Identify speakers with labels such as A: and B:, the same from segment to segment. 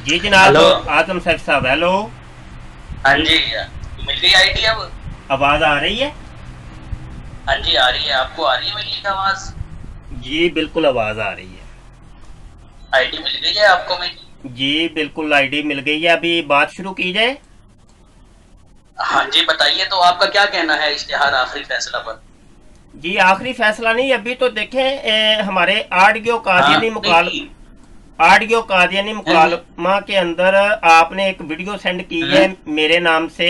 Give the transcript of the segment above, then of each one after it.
A: जी जनाब।
B: हेलो।
A: आजम सैफ साहब, हेलो।
B: हाँ जी। मिल गई आईडी अब?
A: आवाज़ आ रही है?
B: हाँ जी आ रही है, आपको आ रही है मेरी आवाज?
A: जी बिल्कुल आवाज़ आ रही है।
B: आईडी मिल गई है आपको मेरी?
A: जी बिल्कुल आईडी मिल गई है। अभी बात शुरू की जाए।
B: हाँ जी बताइए, तो आपका क्या कहना है इश्तिहार आखिरी फैसला पर?
A: जी आखिरी फैसला नहीं, अभी तो देखें हमारे आडियो
B: हाँ
A: कादियानी मुकाल
B: नहीं।
A: आडियो कादियानी
B: हम्म।
A: मुकालमा के अंदर आपने एक वीडियो सेंड की है
B: हम्म।
A: मेरे नाम से।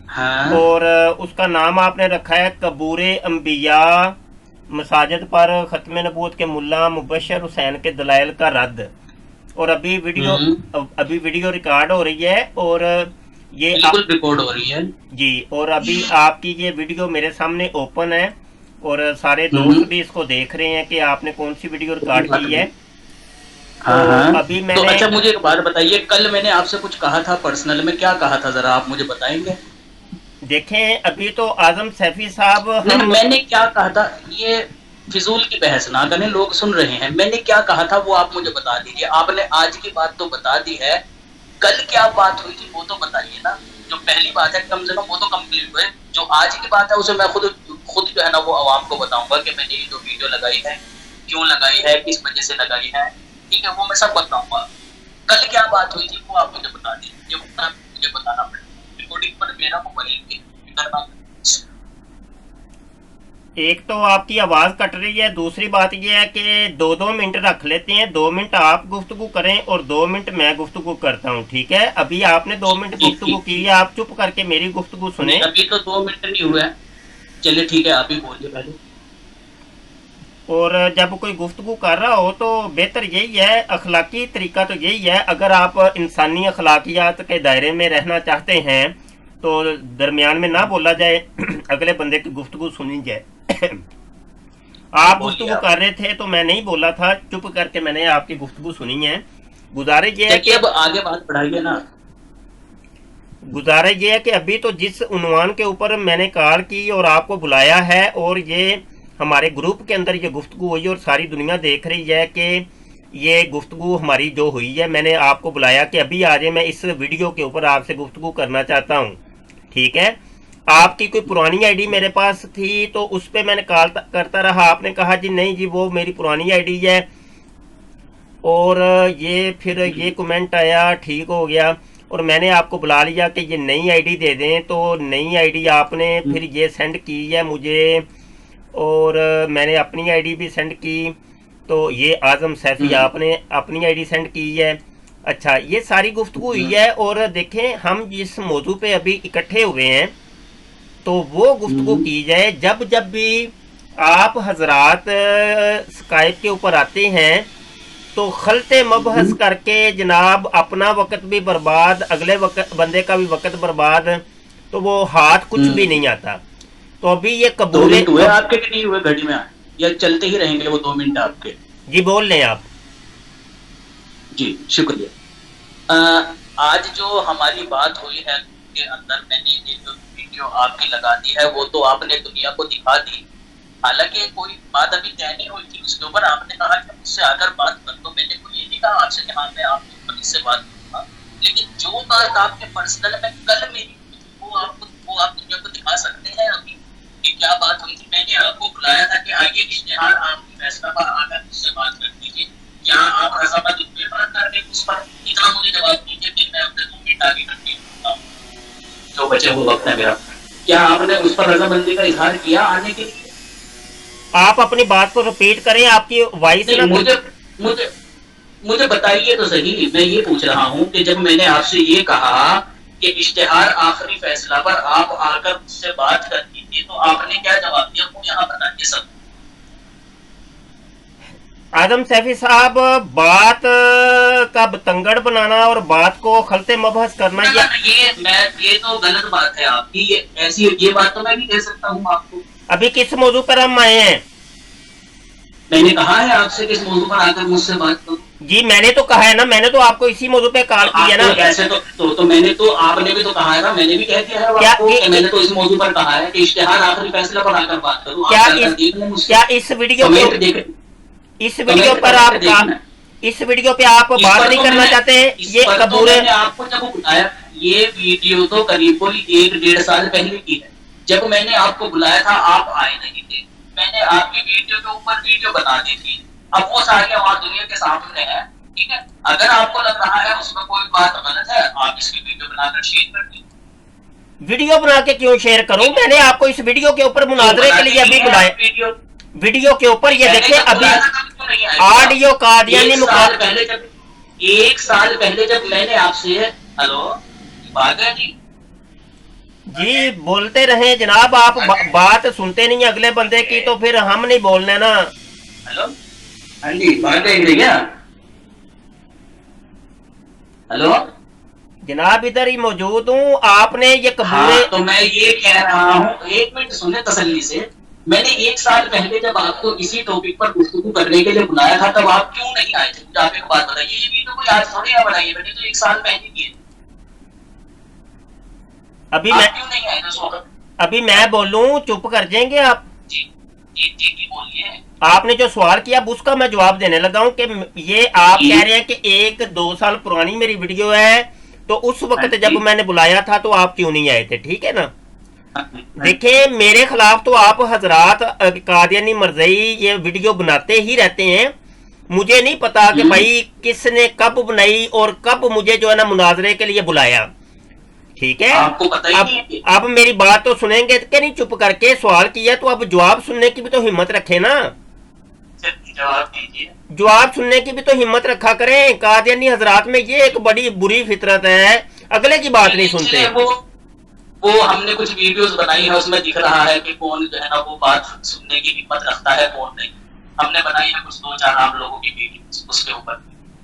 B: हाँ।
A: और उसका नाम आपने रखा है कबूरे अम्बिया मसाजिद पर ख़त्म नबूवत के मुल्ला मुबशर हुसैन के दलाइल का रद्द। और
B: हम्म।
A: अभी वीडियो रिकॉर्ड हो रही है। और ये
B: बिल्कुल रिकॉर्ड हो रही है।
A: जी, और अभी आपकी ये वीडियो मेरे सामने ओपन है। और सारे
B: हम्म।
A: दोस्त भी इसको देख रहे हैं कि आपने कौन सी वीडियो
B: कोई
A: रिकॉर्ड
B: बात
A: की है।
B: नहीं।
A: तो
B: हाँ हाँ।
A: अभी
B: तो
A: मैंने
B: अच्छा, मुझे एक बात बताइए, कल मैंने आपसे कुछ कहा था पर्सनल में, क्या कहा था जरा आप मुझे बताएंगे?
A: देखें, अभी तो आजम सैफी साहब
B: नहीं,
A: हम
B: मैंने क्या कहा था, ये फिजूल की बहस ना करें, लोग सुन रहे हैं। मैंने क्या कहा था वो आप मुझे बता दीजिए। आपने आज की बात तो बता दी है, कल क्या बात हुई थी वो तो बताइए ना। जो पहली बात है कम से कम वो तो कंप्लीट हुए। जो आज की बात है उसे मैं खुद खुद जो है ना वो आवाम को बताऊंगा कि मैंने ये जो वीडियो लगाई है, क्यों लगाई है, किस वजह से लगाई है। ठीक है, वो मैं सब बताऊंगा। कल क्या बात हुई थी वो आप मुझे बता दीजिए, मुझे बताना पड़ेगा। रिकॉर्डिंग पर मेरा मोबाइल करना।
A: एक तो आपकी आवाज़ कट रही है, दूसरी बात यह है कि 2-2 मिनट रख लेते हैं। 2 मिनट आप गुफ्तगू करें और 2 मिनट मैं गुफ्तगू करता हूँ, ठीक है? अभी आपने 2 मिनट
B: ठीक
A: गुफ्तगू
B: ठीक
A: की है,
B: ठीक।
A: आप चुप करके मेरी गुफ्तगू सुने।
B: नहीं अभी तो 2 मिनट नहीं हुए हैं। चलिए ठीक है, आप ही बोलिए पहले।
A: और जब कोई गुफ्तगू कर रहा हो तो बेहतर यही है, अखलाकी तरीका तो यही है। अगर आप इंसानी अखलाकियात के दायरे में रहना चाहते हैं तो दरमियान में ना बोला जाए, अगले बंदे की गुफ्तगू सुनी जाए। आप
B: बोलिए
A: गुफ्तगू
B: आप।
A: कर रहे थे तो मैं नहीं बोला था, चुप करके मैंने आपकी गुफ्तगू सुनी है। गुजारिश ये है
B: चलिए
A: कि
B: अब आगे बात बढ़ाइए ना।
A: गुजारिश ये है कि अभी तो जिस उन्वान के ऊपर मैंने कॉल की और आपको बुलाया है, और ये हमारे ग्रुप के अंदर ये गुफ्तगू हुई और सारी दुनिया देख रही है कि ये गुफ्तगू हमारी जो हुई है, मैंने आपको बुलाया कि अभी आ जाए, मैं इस वीडियो के ऊपर आपसे गुफ्तगू करना चाहता हूँ, ठीक है? आपकी कोई पुरानी आईडी मेरे पास थी तो उस पर मैंने कॉल करता रहा, आपने कहा जी नहीं जी वो मेरी पुरानी आईडी है। और ये फिर ये कमेंट आया, ठीक हो गया। और मैंने आपको बुला लिया कि ये नई आईडी दे दें, तो नई आईडी आपने फिर ये सेंड की है मुझे। और मैंने अपनी आईडी भी सेंड की। तो ये आज़म सैफी आपने अपनी आईडी सेंड की है। अच्छा, ये सारी गुफ्तगू हुई है। और देखें, हम जिस मौजू पे अभी इकट्ठे हुए हैं तो वो गुफ्तगू की जाए। जब जब भी आप हजरात स्काइप के ऊपर आते हैं तो खलते मबहस करके जनाब अपना वक़्त भी बर्बाद, अगले वक़्त बंदे का भी वक़्त बर्बाद, तो वो हाथ कुछ भी नहीं आता। तो अभी ये
B: दो
A: कबूले
B: मिनट हुए आपके कि नहीं हुए घड़ी में? या चलते ही रहेंगे वो 2 मिनट आपके?
A: जी बोल लें आप।
B: जी शुक्रिया। आज जो हमारी बात हुई है के अंदर मैंने ये जो वीडियो आपकी लगा दी है वो तो आपने दुनिया को दिखा दी। हालांकि कोई बात अभी तय नहीं हुई थी उसके ऊपर, आपने कहा कि मुझसे आकर बात कर दो। मैंने कोई ये नहीं कहा आपसे कि हाँ मैं आपके ऊपर इससे बात करूंगा। लेकिन जो बात आपके पर्सनल में कल मेरी हुई थी वो आप दुनिया को दिखा सकते हैं अभी कि क्या बात हुई थी। मैंने आपको बुलाया था कि आइए इश्तिहार आपकी फैसला पर आकर मुझसे बात कर दीजिए। क्या आप रजामंदी हुए बात कर रहे उस पर? इतना मुझे जवाब दीजिए कि मैं अपने 2 मिनट आगे कंटिन्यू करता हूँ जो बचे वो वक्त है मेरा। क्या आपने उस पर रजामंदी का इजहार किया आने के लिए?
A: आप अपनी बात को रिपीट करें, आपकी वॉइस
B: नहीं,
A: ना
B: मुझे मुझे मुझे बताइए तो सही। मैं ये पूछ रहा हूँ कि जब मैंने आपसे ये कहा कि इश्तिहार आखिरी फैसला पर आप आकर मुझसे बात कर दीजिए तो आपने क्या जवाब दिया वो यहाँ बताइए सब।
A: आजम सैफी साहब, बात का बतंगड़ बनाना और बात को खलते मबहस करना,
B: ना
A: ये
B: ना ये तो गलत बात है आपकी। ये ऐसी ये बात तो मैं भी कह सकता हूँ आपको।
A: अभी किस मौजू पर हम आए हैं?
B: मैंने कहा है आपसे किस मौजू पर आकर मुझसे बात करो।
A: जी मैंने तो कहा है ना, मैंने तो आपको इसी मौजू पे
B: तो
A: कॉल की है
B: आप
A: ना।
B: तो ऐसे तो मैंने तो आपने भी तो कहा है ना, मैंने भी कह दिया है
A: क्या
B: आपको कि
A: इ,
B: मैंने तो इस मौजू पर कहा है कि इश्तिहार आखिरी फैसले पर आकर बात करूं। आप
A: क्या
B: जाकर
A: इस
B: देख लें मुझसे।
A: क्या इस वीडियो के
B: कमेंट देख
A: इस वीडियो
B: कमेंट
A: पर
B: कमेंट
A: आप
B: देखना।
A: इस वीडियो पे आप
B: इस
A: बात
B: पर
A: नहीं
B: तो
A: करना
B: मैंने
A: चाहते?
B: इस
A: ये
B: पर तो
A: कबूर
B: मैंने आपको जब बुलाया, ये वीडियो तो करीब कोई 1-1.5 साल पहले की है। जब मैंने आपको बुलाया था आप आए नहीं थे, मैंने आपकी वीडियो के ऊपर वीडियो बना दी थी। अब वो सारी आवाज दुनिया के सामने है, ठीक है। अगर आपको लग रहा है उसमें कोई बात गलत है, आप इसकी वीडियो बनाकर शेयर कर दीजिए।
A: वीडियो बना के क्यों शेयर करूं? मैंने आपको इस वीडियो के ऊपर मुनाजरे के लिए अभी बुलाया,
B: वीडियो
A: वीडियो के ऊपर ये
B: मैंने
A: देखिए
B: जब
A: अभी
B: बुलाया था तब क्यों नहीं आए?
A: ऑडियो कादियानी
B: एक साल पहले जब 1 साल पहले जब मैंने आपसे, हेलो बात है जी,
A: जी बोलते रहे जनाब, आप बात सुनते नहीं अगले बंदे की, तो फिर हम नहीं बोलने ना।
B: हेलो, हाँ जी बात है क्या? हेलो
A: जनाब इधर ही मौजूद हूँ, आपने ये कबूरे
B: हाँ, तो मैं ये कह रहा हूँ, एक मिनट सुने तसल्ली से। मैंने 1 साल पहले जब आपको इसी टॉपिक पर गुफ्तगू करने के लिए बुलाया था, तब आप क्यों नहीं आए थे? मुझे आप एक बात बताइए, ये वीडियो कोई आज थोड़ी ना बनाई है, मैंने तो 1 साल पहले की है।
A: अभी
B: आप
A: मैं
B: क्यों नहीं आए थे उस वक्त?
A: अभी मैं बोलूं चुप कर जाएंगे आप?
B: जी जी जी जी बोलिए।
A: आपने जो सवाल किया अब उसका मैं जवाब देने लगा हूं कि ये आप कह रहे हैं कि 1-2 साल पुरानी मेरी वीडियो है, तो उस वक्त जब मैंने बुलाया था तो आप क्यों नहीं आए थे, ठीक है ना। देखिए मेरे खिलाफ तो आप हजरात कादियानी मरज़ई ये वीडियो बनाते ही रहते हैं, मुझे नहीं पता कि भाई किसने कब बनाई और कब मुझे जो है ना मुनाजरे के लिए बुलाया, ठीक है।
B: आपको पता ही नहीं है।
A: अब मेरी बात तो सुनेंगे कि नहीं? चुप करके सवाल किया तो अब जवाब सुनने की भी तो हिम्मत रखे ना,
B: जवाब दीजिए।
A: जवाब सुनने की भी तो हिम्मत रखा करें। कादियानी हजरात में ये एक बड़ी बुरी फितरत है, अगले की बात नहीं सुनते।
B: वो हमने कुछ वीडियोस बनाई है, उसमें दिख रहा है कि कौन जो है ना वो बात सुनने की हिम्मत रखता है, कौन नहीं। हमने बनाई है कुछ 2-4 आम लोगों की वीडियोस उसके ऊपर।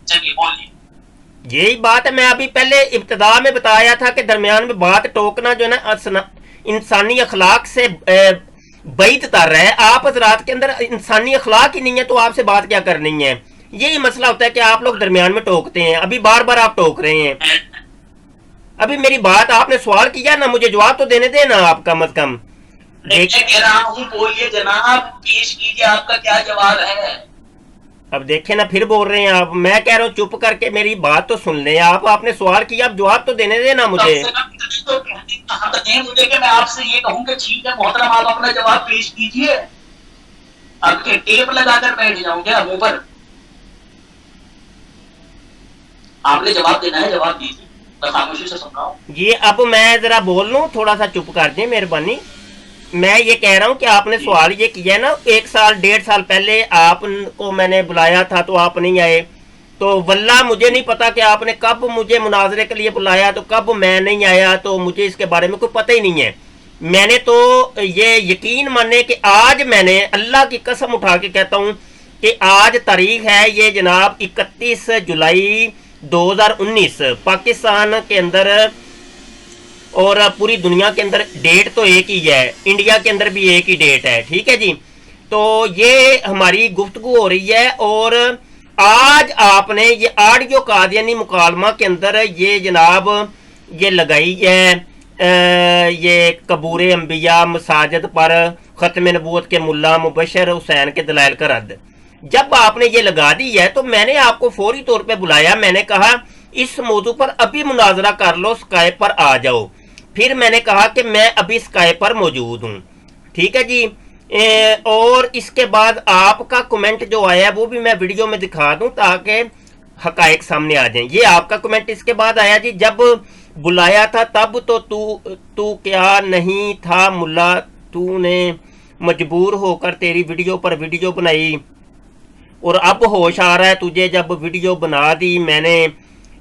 B: चलिए बोलिए। यही
A: बात है, मैं अभी पहले इब्तदा में बताया था कि दरमियान में बात टोकना जो है ना इंसानी अखलाक से बैत तर रहा है। आप हजरात के अंदर इंसानी अखलाक ही नहीं है तो आपसे बात क्या करनी है? यही मसला होता है कि आप लोग दरमियान में टोकते हैं। अभी बार बार आप टोक रहे हैं। अभी मेरी बात आपने सवाल किया ना, मुझे जवाब तो देने देना आप कम अज कम।
B: मैं कह रहा हूँ बोलिए जनाब, पेश कीजिए, आपका क्या जवाब है?
A: अब देखे ना फिर बोल रहे हैं आप। मैं कह रहा हूँ चुप करके मेरी बात तो सुन ले आप। आपने सवाल किया, अब जवाब तो देने देना मुझे।
B: तो मुझे कि मैं आपसे ये कहूँ कि ठीक है मोहतरम, आप अपना जवाब पेश कीजिए। आपके टेप लगाकर बैठ जाऊं क्या मुंह पर? आपने जवाब देना है, जवाब दीजिए, मैं खामोशी से सुन रहा हूँ।
A: ये अब मैं जरा बोल लूं, थोड़ा सा चुप कर दें मेहरबानी। मैं ये कह रहा हूँ कि आपने सवाल ये किया ना 1-1.5 साल पहले आपको मैंने बुलाया था तो आप नहीं आए, तो वल्लाह मुझे नहीं पता कि आपने कब मुझे मुनाजरे के लिए बुलाया, तो कब मैं नहीं आया, तो मुझे इसके बारे में कोई पता ही नहीं है। मैंने तो ये यकीन माने कि आज मैंने अल्लाह की कसम उठा के कहता हूँ कि आज तारीख है ये जनाब 31 जुलाई 2019। पाकिस्तान के अंदर और पूरी दुनिया के अंदर डेट तो एक ही है, इंडिया के अंदर भी एक ही डेट है, ठीक है जी। तो ये हमारी गुफ्तगू हो रही है और आज आपने ये ऑडियो कादियानी मुकालमा के अंदर ये जनाब ये लगाई है ये कबूरे अंबिया मसाजिद पर ख़त्म नबूवत के मुल्ला मुबशर हुसैन के दलाइल का रद्द। जब आपने ये लगा दी है तो मैंने आपको फौरी तौर पे बुलाया। मैंने कहा इस मौजू पर अभी मुनाजरा कर लो, स्काइप पर आ जाओ। फिर मैंने कहा कि मैं अभी स्काइप पर मौजूद हूँ, ठीक है जी। और इसके बाद आपका कमेंट जो आया वो भी मैं वीडियो में दिखा दूं ताकि हकायक सामने आ जाएं। ये आपका कमेंट इसके बाद आया जी, जब बुलाया था तब तो तू क्या नहीं था मुल्ला, तूने मजबूर होकर तेरी वीडियो पर वीडियो बनाई और अब होश आ रहा है तुझे जब वीडियो बना दी। मैंने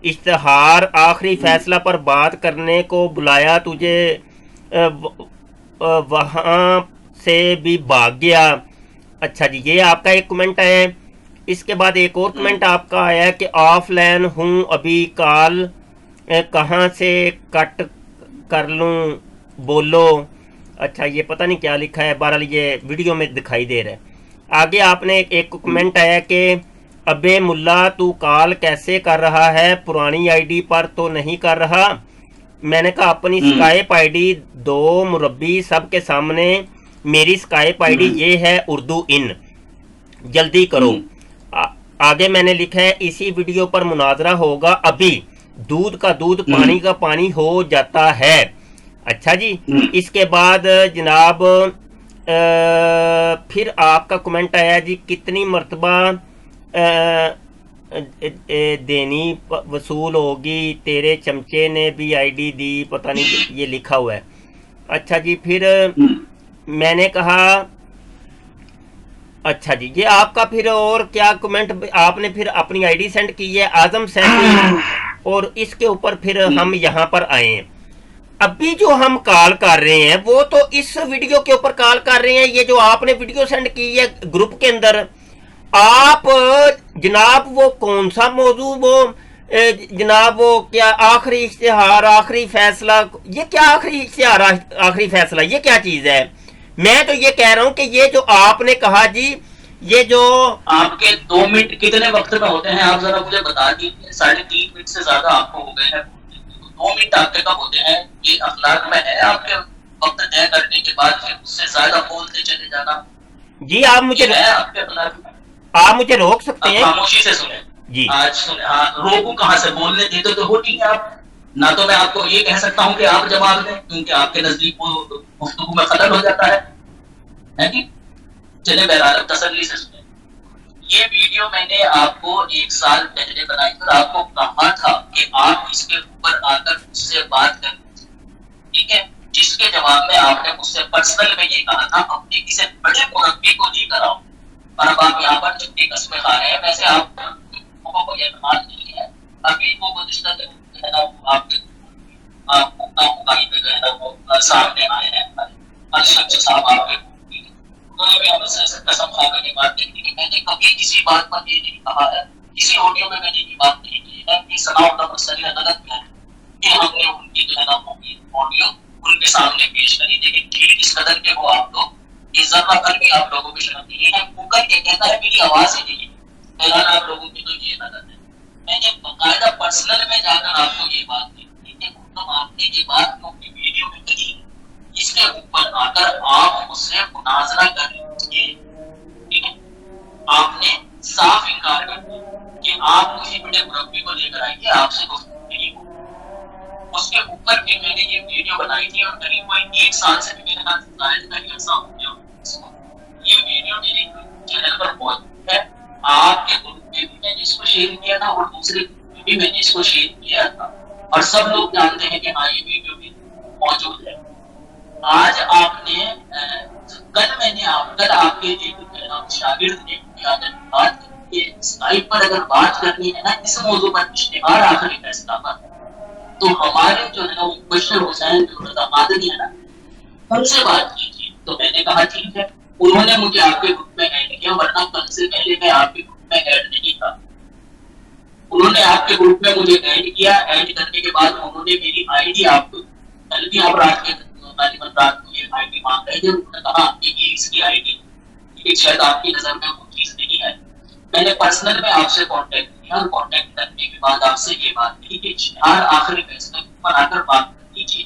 A: इश्तहार आखिरी फैसला पर बात करने को बुलाया, तुझे वहाँ से भी भाग गया। अच्छा जी, ये आपका एक कमेंट है। इसके बाद एक और कमेंट आपका आया कि ऑफलाइन हूँ अभी, कॉल कहाँ से कट कर लूँ बोलो। अच्छा ये पता नहीं क्या लिखा है, बहरहाल ये वीडियो में दिखाई दे रहा है। आगे आपने एक कमेंट आया कि अबे मुल्ला तू कॉल कैसे कर रहा है, पुरानी आईडी पर तो नहीं कर रहा। मैंने कहा अपनी स्काइप आईडी दो मुरब्बी सबके सामने, मेरी स्काइप आईडी ये है उर्दू इन, जल्दी करो। आगे मैंने लिखा है इसी वीडियो पर मुनाजरा होगा, अभी दूध का दूध पानी का पानी हो जाता है। अच्छा जी, इसके बाद जनाब फिर आपका कमेंट आया जी, कितनी मर्तबा देनी वसूल होगी, तेरे चमचे ने भी आईडी दी, पता नहीं ये लिखा हुआ है। अच्छा जी, फिर मैंने कहा अच्छा जी, ये आपका फिर और क्या कमेंट, आपने फिर अपनी आईडी सेंड की है आजम सैफी, और इसके ऊपर फिर हम यहाँ पर आए हैं। अभी जो हम कॉल कर रहे हैं वो तो इस वीडियो के ऊपर कॉल कर रहे हैं। ये जो आपने वीडियो सेंड की है ग्रुप के अंदर, आप जनाब वो कौन सा मौजू, वो जनाब वो क्या आखिरी इश्तिहार, आखिरी फैसला, ये क्या आखिरी इश्तिहार, आखिरी फैसला, ये क्या चीज है? मैं तो ये कह रहा हूं कि ये जो आपने कहा जी, ये जो
B: आपके 2 मिनट कितने वक्त में होते हैं, आप जरा मुझे बता दीजिए। 3.5 मिनट से ज्यादा आपको हो गए हैं, 2 मिनट आपके कब होते हैं? ये अखलाक में है आपके वक्त तय करने के बाद फिर उससे ज्यादा बोलते चले जाना?
A: जी आप मुझे
B: है आपके अखलाक में?
A: आप मुझे रोक सकते हैं?
B: खामोशी से सुने
A: जी।
B: आज सुने, हाँ, रोकू कहाँ से? बोलने देते तो हो ठीक है आप ना, तो मैं आपको ये कह सकता हूँ कि आप जवाब दें, क्योंकि आपके नजदीक वो गुफ्तगू में खलल हो जाता है कि चले बहरहाल तसल्ली से सुने। ये वीडियो मैंने आपको 1 साल पहले बनाई और आपको कहा था कि आप इसके ऊपर आकर मुझसे बात करें, ठीक है? जिसके जवाब में आपने मुझसे पर्सनल में ये कहा था अपने किसी बड़े मुरब्बी को लेकर आओ, और अब आप यहाँ पर झूठी कस्में खा रहे हैं। वैसे आप लोगों को एतमाद नहीं है, अभी वो गुज़िश्ता आपके सामने आए हैं, साहब आपके उन्होंने भी हमसे कसम खा कर ये बात नहीं की। मैंने कभी किसी बात पर ये नहीं कहा है, किसी ऑडियो में मैंने ये बात नहीं की है कि सनाउल्लाह मसला गलत है कि हमने उनकी जो है ना ऑडियो उनके सामने पेश करी। लेकिन ठीक इस कदर के वो आप लोग कि जरा भर भी आप लोगों की शर्म नहीं है, मुकर के कहता है मेरी आवाज ही नहीं है, फिलहाल आप लोगों की तो ये नजर है। मैंने बाकायदा पर्सनल में जाकर आपको ये बात नहीं की कि मतलब आपने ये बात अपनी वीडियो में कही, इसके ऊपर आकर आप मुझसे मुनाजरा कर लीजिए, ठीक है? आपने साफ इनकार कर दिया कि आप किसी बड़े मुरब्बी को लेकर आएंगे, आपसे गुफ्तगू नहीं हो। उसके ऊपर भी मैंने ये वीडियो बनाई थी और करीब कोई 1 साल से भी मेरे साथ जायद का ही ऐसा हो गया। ये वीडियो मेरे चैनल पर मौजूद है, आपके ग्रुप में भी मैंने इसको शेयर किया था और दूसरे ग्रुप में भी मैंने इसको शेयर किया था, और सब लोग जानते हैं कि हाँ ये वीडियो भी मौजूद है। आज आपने कल आपके एक शागिर्द ने बात की, स्काइप पर अगर बात करनी है ना इस मौजू पर, इश्तिहार आखिरी फैसला पर, तो हमारे जो है ना वो बशर हुसैन जो मादनी है ना, उनसे बात कीजिए। तो मैंने कहा ठीक है, उन्होंने मुझे आपके ग्रुप में ऐड किया, वरना कल से पहले मैं आपके ग्रुप में ऐड नहीं था। उन्होंने आपके ग्रुप में मुझे ऐड किया, ऐड करने के बाद उन्होंने मेरी आईडी आपको, कल भी आप रात को ये आईडी मांग रहे थे, उन्होंने कहा कि ये इसकी आईडी, ये शायद आपकी नजर में वो चीज नहीं है। मैंने पर्सनल में आपसे कांटेक्ट किया और कांटेक्ट करने के बाद आपसे ये बात की कि इश्तिहार आखिरी फैसले पर आकर बात कीजिए।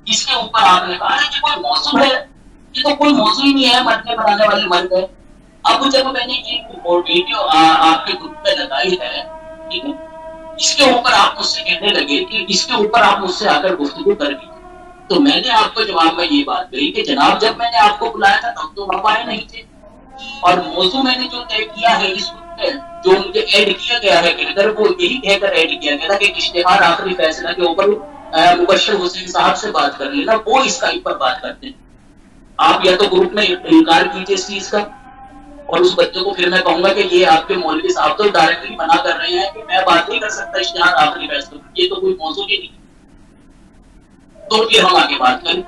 B: इसके ऊपर आपने कहा कि कोई मौजू है, ये तो कोई मौजू ही नहीं है, मरने बनाने वाले मर गए। अब जब मैंने ये वीडियो आपके ग्रुप में लगाई है, ठीक है, इसके ऊपर आप मुझसे कहने लगे कि इसके ऊपर आप मुझसे आकर गुफ्तगू कर लीजिए। तो मैंने आपको जवाब में ये बात कही कि जनाब जब मैंने आपको बुलाया था तब तो आप आए नहीं थे, और मौजू मैंने जो तय किया है इस ग्रुप में, जो मुझे ऐड किया गया है कहकर, वो यही कहकर ऐड किया गया था कि इश्तिहार आखिरी फैसला के ऊपर मुबश्शिर हुसैन साहब से बात कर लेना, वो स्काइप पर बात करते हैं। आप या तो ग्रुप में इनकार कीजिए इस चीज का, और उस बच्चे को फिर मैं कहूंगा कि ये आपके मौलवी साहब तो डायरेक्टली मना कर रहे हैं कि मैं बात नहीं कर सकता इश्तिहार आखिरी फैसला, ये तो कोई मौजूद ही नहीं, तो फिर हम आगे बात करें।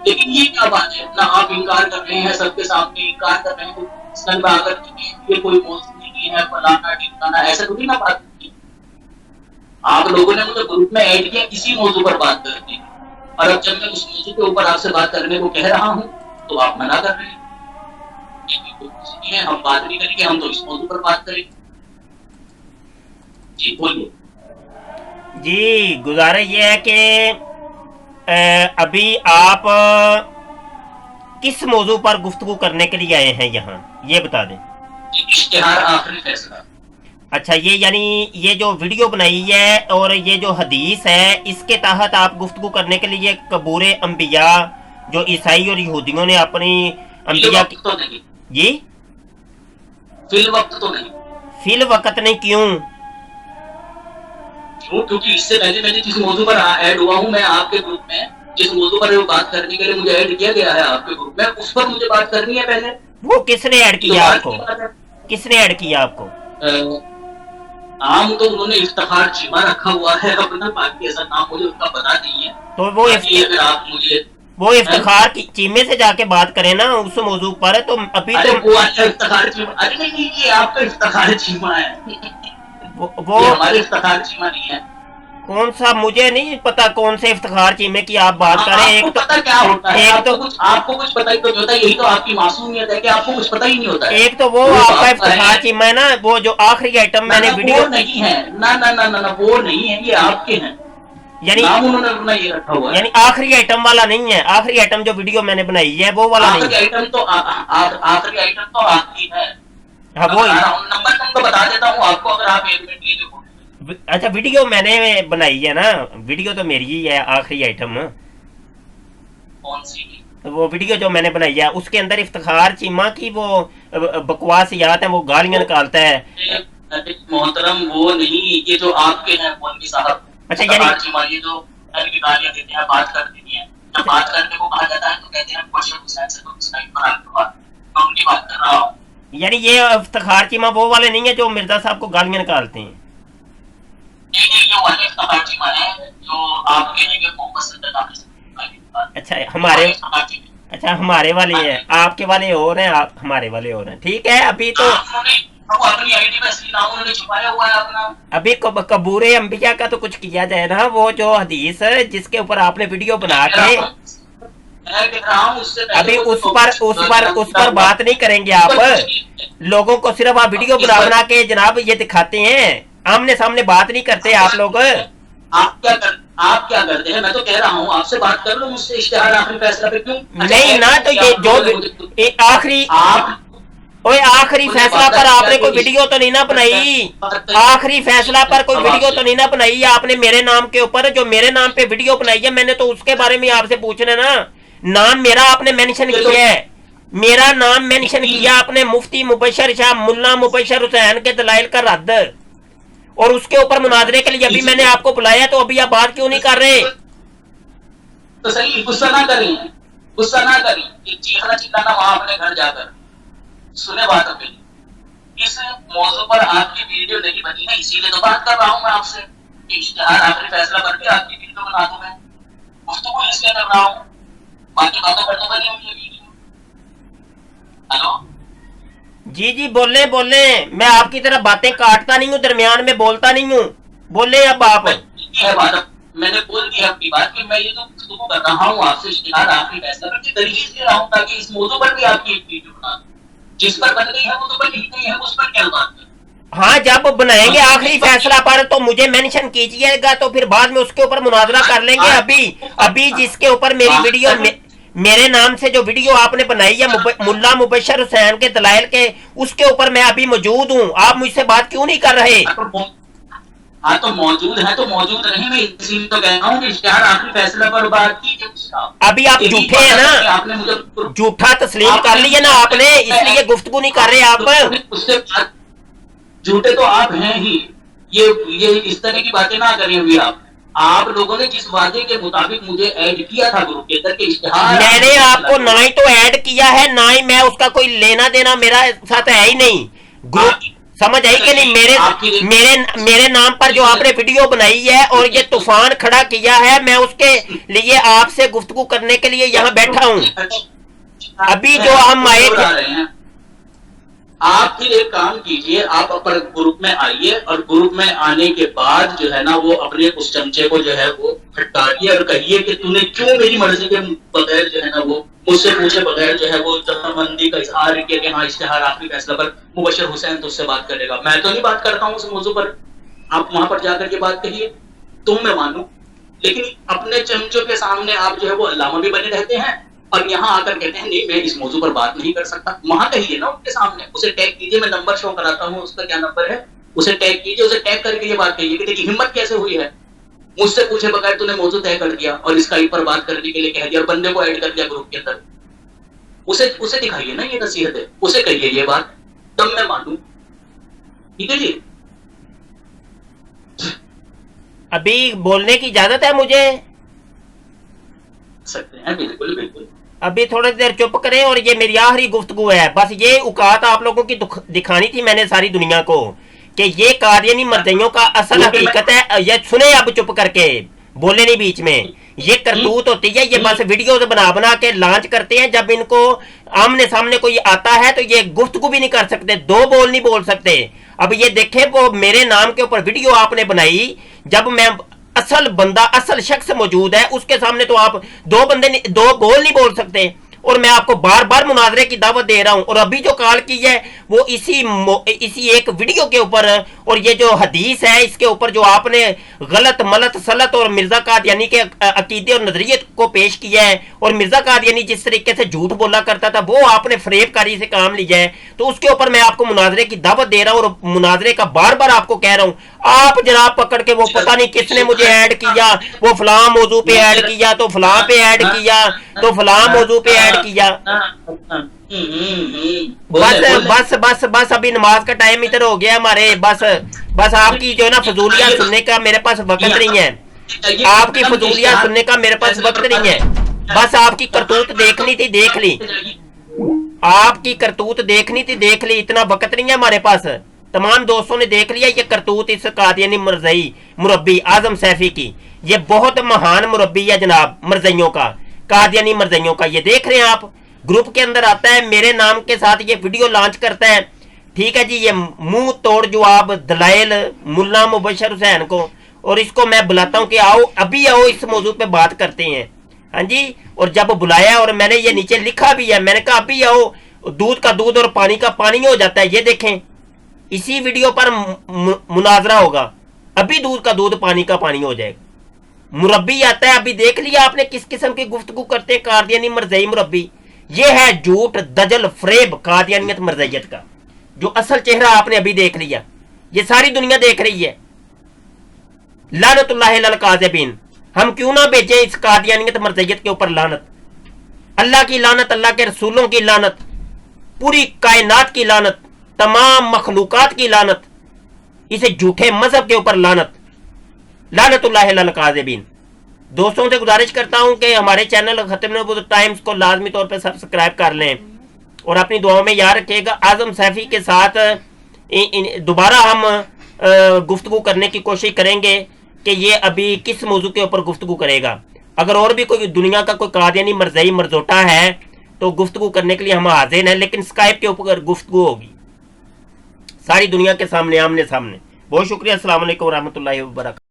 B: लेकिन ये क्या बात है, ना आप इनकार कर रहे हैं, सबके सामने इनकार कर रहे हैं, आकर ये कोई मौजूद नहीं है, फलाना ठिकाना, ऐसा तो नहीं ना बात की। आप लोगों ने मुझे ग्रुप में ऐड किया किसी मौजू पर बात करने, और अब जब मैं उस मौजू के ऊपर आपसे बात करने को कह रहा हूँ तो आप मना कर रहे हैं। हम बात नहीं करेंगे, हम तो इस मौजू पर बात करेंगे। जी बोलिए।
A: जी, गुजारिश ये है कि अभी आप किस मौजू पर गुफ्तगू करने के लिए आए हैं यहाँ, ये बता दें।
B: इश्तिहार आखिरी फैसला।
A: अच्छा, ये यानी ये जो वीडियो बनाई है और ये जो हदीस है, इसके तहत आप गुफ्तगू करने के लिए कबूरे अंबिया जो ईसाई और यहूदियों ने अपनी
B: फिल
A: अंबिया
B: वक्त
A: की,
B: तो नहीं,
A: जी
B: फिल वक्त तो नहीं।
A: फिल वक्त नहीं, क्यों?
B: क्यों? क्योंकि इससे पहले मैंने जिस मौजू पर ऐड हुआ हूँ मैं आपके ग्रुप में, जिस मौजू पर बात करने के लिए मुझे ऐड किया गया है आपके ग्रुप में, उस पर मुझे बात करनी है पहले।
A: वो किसने ऐड
B: ये तो
A: किया
B: बात
A: आपको?
B: की बात है।
A: किसने ऐड किया आपको?
B: नाम तो उन्होंने इफ्तिखार चीमा रखा हुआ है अपना, बाकी ऐसा नाम मुझे उनका पता नहीं है।
A: तो वो
B: बाकी अगर आप मुझे
A: वो इफ्तिखार की चीमे से जाके बात करें ना उस मौजू पर। तो अभी
B: अरे
A: तो
B: वो अच्छा इफ्तिखार चीमा, अरे नहीं नहीं, ये आपका इफ्तिखार चीमा है,
A: वो
B: ये हमारे इफ्तिखार चीमा नहीं है।
A: कौन सा, मुझे नहीं पता कौन से इफ्तिखार चीमे की आप बात कर रहे हैं।
B: आपको पता क्या होता है?
A: एक तो
B: आपको कुछ पता ही तो नहीं होता, यही तो आपकी मासूमियत है कि आपको कुछ पता ही नहीं होता है।
A: एक तो वो आपका इफ्तिखार चीमा है ना, वो जो आखिरी आइटम मैंने वीडियो,
B: वो नहीं है, ना ना ना ना ना, वो नहीं है, ये आपके हैं,
A: यानी
B: नाम उन्होंने अपना ये रखा हुआ है।
A: यानी आखिरी आइटम वाला नहीं है। आखिरी आइटम जो वीडियो मैंने बनाई है वो वाला नहीं
B: आखिरी
A: है।
B: आइटम तो आखिरी आइटम तो आपकी है।
A: हाँ, वो
B: नंबर तो बता देता हूँ आपको, अगर आप 1 मिनट लिए तो।
A: अच्छा, वीडियो मैंने बनाई है ना, वीडियो तो मेरी ही है आखिरी आइटम।
B: कौन सी?
A: वो वीडियो जो मैंने बनाई है उसके अंदर इफ्तिखार चीमा की वो बकवासियात है, वो गालियां निकालता है।
B: मोहतरम वो नहीं, ये जो आपके हैं मौलवी साहब,
A: अच्छा, यानी
B: ये जो की गालियां देते हैं, बात कर देती हैं, जब बात करने को कहा जाता है तो कहते हैं बशर हुसैन से तो इस्लाम पर आपकी बात, मैं उनकी बात कर रहा हूँ।
A: यानी ये इफ्तिखार चीमा वो वाले नहीं है जो मिर्जा साहब को गालियां निकालते हैं।
B: ये वाले इफ्तिखार चीमा है जो आपके हैं कि मोहम्मद सल्लल्लाहु अलैहि वसल्लम।
A: अच्छा, हमारे वाले हैं, आपके वाले और हैं, आप हमारे वाले और हैं। ठीक है, अभी तो
B: अपनी आईडी में असली नाम उन्होंने छुपाया हुआ है अपना।
A: अभी कबूरे अंबिया का तो कुछ किया जाए ना, वो जो हदीस जिसके ऊपर आपने वीडियो बना के अभी उस पर बात नहीं करेंगे आप। लोगों को सिर्फ आप वीडियो बना के जनाब ये दिखाते हैं, आमने सामने बात नहीं करते आप लोग।
B: आप क्या करते हैं? मैं तो कह रहा हूँ आपसे बात कर लो मुझसे, इश्तिहार आखिरी फैसला पे क्यों
A: नहीं ना, तो ये जो आखिरी फैसला पर आपने कोई वीडियो तो नहीं ना बनाई? आखिरी फैसला पर कोई वीडियो तो नहीं ना बनाई आपने मेरे नाम के ऊपर? जो मेरे नाम पे वीडियो बनाई है मैंने, तो उसके बारे में आपसे पूछना ना। नाम मेरा आपने मेंशन किया है, मेरा नाम मेंशन किया आपने, मुफ्ती मुबशर शाह मुल्ला मुबशर हुसैन के दलाइल का रद्द, और उसके ऊपर मुनाजरे के लिए अभी मैंने आपको बुलाया, तो अभी आप बात क्यों नहीं कर रहे?
B: तो सही, गुस्सा ना करें, गुस्सा ना करें, चीखना चिल्लाना वहां अपने घर जाकर सुने बात। अभी इस मौजू पर आपकी वीडियो नहीं बनी है, इसीलिए तो बात कर रहा हूँ मैं आपसे। इश्तिहार आखिरी फैसला करके आपकी वीडियो बना दूं मैं, गुफ्तगू इसलिए कर रहा हूँ, बाकी बातों पर तो बनी हुई है वीडियो। हेलो
A: जी जी, बोले बोले, मैं आपकी तरह बातें काटता नहीं हूँ, दरमियान में बोलता नहीं हूँ, बोले अब आप।
B: मैंने बोल दिया अपनी बात कि मैं ये तो गुफ्तगू कर रहा हूँ आपसे, इश्तिहार आखिरी फैसला करके तरीके से रहा हूँ ताकि इस मौजू पर भी आपकी एक वीडियो बना दूं। जिस पर बन गई है वो तो बनी नहीं है, उस पर क्या बात है?
A: हाँ, जब बनाएंगे आखिरी फैसला पर तो मुझे मेंशन कीजिएगा, तो फिर बाद में उसके ऊपर मुनाजरा कर लेंगे। अभी जिसके ऊपर मेरी वीडियो मेरे नाम से जो वीडियो आपने बनाई है मुल्ला मुबशर हुसैन के दलाइल के, उसके ऊपर मैं अभी मौजूद हूँ। आप मुझसे बात क्यों नहीं कर रहे?
B: हाँ तो मौजूद है तो मौजूद रहे, मैं इसीलिए तो कह रहा हूँ कि इश्तिहार आखिरी फैसला पर बात कीजिए।
A: अभी आप झूठे हैं ना, आपने मुझे झूठा तस्लीम कर लिया ना आपने, इसलिए गुफ्तगू नहीं कर रहे आप।
B: उससे झूठे तो आप हैं ही, ये इस तरह की बातें ना करें। अभी आप लोगों ने जिस वादे के मुताबिक मुझे ऐड किया था ग्रुप के अंदर के इश्तिहार,
A: मैंने आपको ना ही तो ऐड किया है, ना ही मैं उसका कोई लेना देना मेरा साथ है ही नहीं। ग्रुप समझ आई कि नहीं? मेरे नाम पर जो आपने वीडियो बनाई है और ये तूफान खड़ा किया है, मैं उसके लिए आपसे गुफ्तगू करने के लिए यहाँ बैठा हूँ। अभी जो हम आए थे,
B: आप फिर एक काम कीजिए, आप अपने ग्रुप में आइए और ग्रुप में आने के बाद जो है ना वो अपने उस चमचे को जो है वो हटाइए और कहिए कि तूने क्यों मेरी मर्जी के बगैर जो है ना वो मुझसे पूछे बगैर जो है वो जमाबंदी का इजहार किया कि हाँ इश्तिहार आखिरी फैसला पर मुबशर हुसैन तो उससे बात करेगा। मैं तो नहीं बात करता हूँ उस मौजू पर, आप वहां पर जाकर के बात कहिए तो मैं मानू, लेकिन अपने चमचों के सामने आप जो है वो अल्लामा भी बने रहते हैं और यहाँ आकर कहते हैं नहीं मैं इस मौजू पर बात नहीं कर सकता। वहां कहिए ना उनके सामने, उसे टैग कीजिए, मैं नंबर शो कराता हूँ, उसका क्या नंबर है اسے ٹیگ کیجیے, اسے ٹیگ کر کے یہ بات کہیے کہ دیکھیے ہمت کیسے ہوئی ہے, مجھ سے پوچھے بغیر تو نے موضوع طے کر دیا اور اسکائپ پر بات کرنے کے لیے کہہ دیا اور بندے کو ایڈ کر دیا گروپ کے اندر. اسے دکھائیے نا یہ نصیحت ہے, اسے کہیے یہ بات, تب میں مانوں. ٹھیک ہے جی,
A: ابھی بولنے کی اجازت ہے مجھے؟
B: سکتے ہیں بالکل بالکل.
A: ابھی تھوڑی دیر چپ کریں, اور یہ میری آخری گفتگو ہے. بس یہ اوقات آپ لوگوں کی دکھانی تھی میں نے ساری دنیا کو کہ یہ قادیانی مرزائیوں کا اصل حقیقت ہے. یہ سنیں اب چپ کر کے, بولے نہیں بیچ میں. یہ کرتوت ہوتی ہے, یہ بس ویڈیوز بنا کے لانچ کرتے ہیں. جب ان کو آمنے سامنے کوئی آتا ہے تو یہ گفتگو بھی نہیں کر سکتے, دو بول نہیں بول سکتے. اب یہ دیکھیں وہ میرے نام کے اوپر ویڈیو آپ نے بنائی, جب میں اصل بندہ اصل شخص موجود ہے اس کے سامنے تو آپ دو بول نہیں بول سکتے. اور میں آپ کو بار بار مناظرے کی دعوت دے رہا ہوں, اور ابھی جو کال کی ہے وہ اسی ایک ویڈیو کے اوپر, اور یہ جو حدیث ہے اس کے اوپر جو آپ نے غلط ملت سلط اور مرزا قادیانی کے عقیدے اور نظریے کو پیش کیا ہے, اور مرزا قادیانی جس طریقے سے جھوٹ بولا کرتا تھا وہ آپ نے فریب کاری سے کام لیا ہے, تو اس کے اوپر میں آپ کو مناظرے کی دعوت دے رہا ہوں, اور مناظرے کا بار بار آپ کو کہہ رہا ہوں. آپ جناب پکڑ کے وہ پتہ نہیں کس نے مجھے ایڈ کیا, وہ فلاں موضوع پہ ایڈ کیا, تو فلاں پہ ایڈ کیا, تو فلاں موضوع پہ ایڈ کیا. بس بس بس بس ابھی نماز کا ٹائم ادھر ہو گیا ہمارے. بس آپ کی جو ہے نا فضولیات سننے کا میرے پاس وقت نہیں ہے, آپ کی فضولیات سننے کا میرے پاس وقت نہیں ہے. بس آپ کی کرتوت دیکھنی تھی دیکھ لی, آپ کی کرتوت دیکھنی تھی دیکھ لی, اتنا وقت نہیں ہے ہمارے پاس. تمام دوستوں نے دیکھ لیا یہ کرتوت اس قادیانی مرزائی مربی اعظم سیفی کی. یہ بہت مہان مربی ہے جناب مرزائیوں کا, قادیانی مرزائیوں کا. یہ دیکھ رہے ہیں آپ, گروپ کے اندر آتا ہے, میرے نام کے ساتھ یہ ویڈیو لانچ کرتا ہے. ٹھیک ہے جی, یہ منہ توڑ جواب دلائل ملا مبشر حسین کو, اور اس کو میں بلاتا ہوں کہ آؤ ابھی آؤ اس موضوع پہ بات کرتے ہیں. ہاں جی, اور جب بلایا اور میں نے یہ نیچے لکھا بھی ہے, میں نے کہا ابھی آؤ, دودھ کا دودھ اور پانی کا پانی ہو جاتا ہے. یہ دیکھیں اسی ویڈیو پر مناظرہ ہوگا, ابھی دودھ کا دودھ پانی کا پانی ہو جائے گا. مربی آتا ہے, ابھی دیکھ لیا آپ نے کس قسم کی گفتگو کرتے ہیں قادیانی مرزائی مربی. یہ ہے جھوٹ دجل فریب قادیانیت مرزائیت کا, جو اصل چہرہ آپ نے ابھی دیکھ لیا, یہ ساری دنیا دیکھ رہی ہے. لعنت اللہ علی الکاذبین. ہم کیوں نہ بیچیں اس قادیانیت مرزائیت کے اوپر لعنت, اللہ کی لعنت, اللہ کے رسولوں کی لعنت, پوری کائنات کی لعنت, تمام مخلوقات کی لعنت, اسے جھوٹے مذہب کے اوپر لعنت. لعنت اللہ علی الکاذبین. دوستوں سے گزارش کرتا ہوں کہ ہمارے چینل ختم نبوت ٹائمز کو لازمی طور پہ سبسکرائب کر لیں, اور اپنی دعاؤں میں یاد رکھیے گا. اعظم سیفی کے ساتھ دوبارہ ہم گفتگو کرنے کی کوشش کریں گے کہ یہ ابھی کس موضوع کے اوپر گفتگو کرے گا. اگر اور بھی کوئی دنیا کا کوئی قادیانی مرزائی مرزوٹا ہے تو گفتگو کرنے کے لیے ہم حاضر ہیں, لیکن اسکائپ کے اوپر گفتگو ہوگی ساری دنیا کے سامنے آمنے سامنے. بہت شکریہ. السلام علیکم ورحمۃ اللہ وبرکاتہ.